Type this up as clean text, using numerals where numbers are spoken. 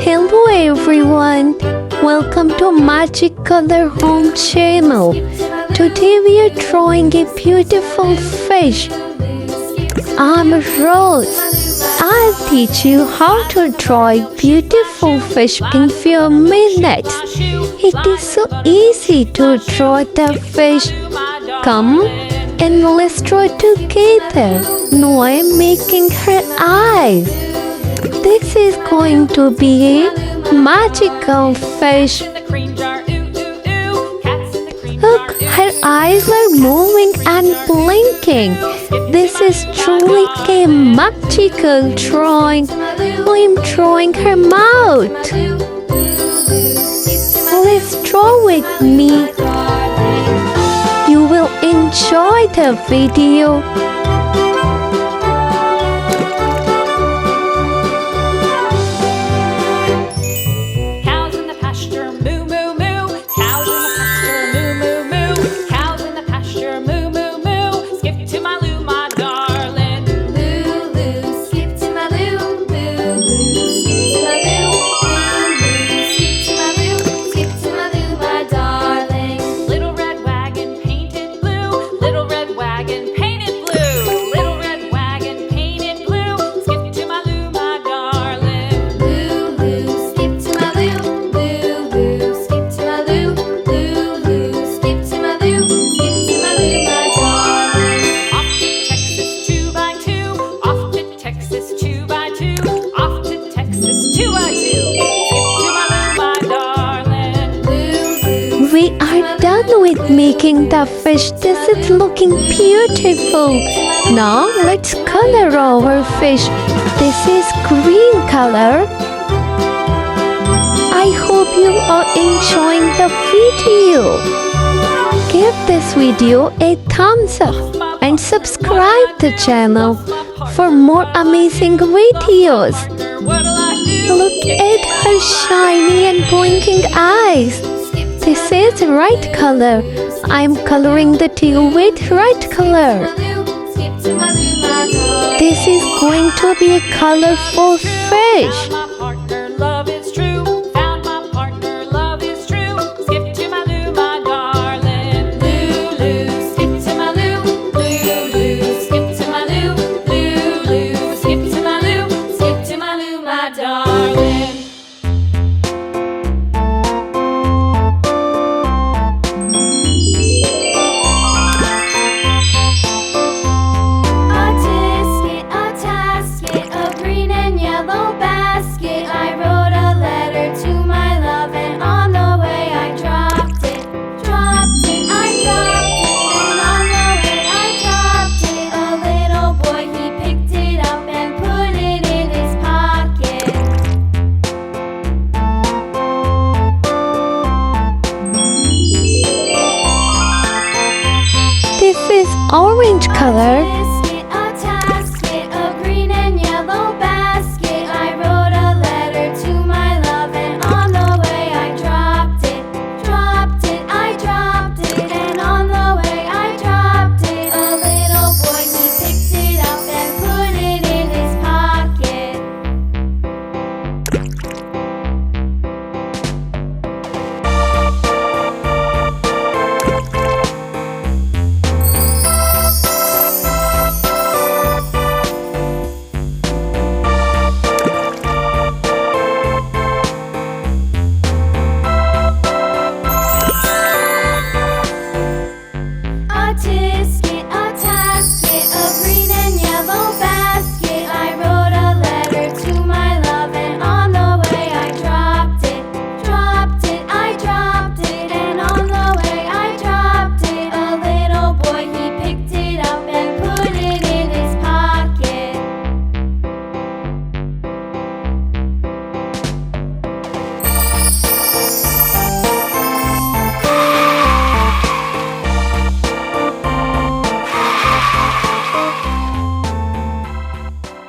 Hello everyone, welcome to Magic Color Home channel. Today we are drawing a beautiful fish. I'm Rose. I'll teach you how to draw a beautiful fish in few minutes. It is so easy to draw the fish. Come and let's draw together. Now I'm making her eyes. This is going to be a magical fish. Look, her eyes are moving and blinking. This is truly a magical drawing. I'm drawing her mouth. Let's draw with me. You will enjoy the video. We are done with making the fish. This is looking beautiful. Now let's color our fish. This is green color. I hope you are enjoying the video. Give this video a thumbs up and subscribe the channel for more amazing videos. Look at her shiny and blinking eyes. This is right color. I'm coloring the tail with right color. This is going to be a colorful fish. This is orange color.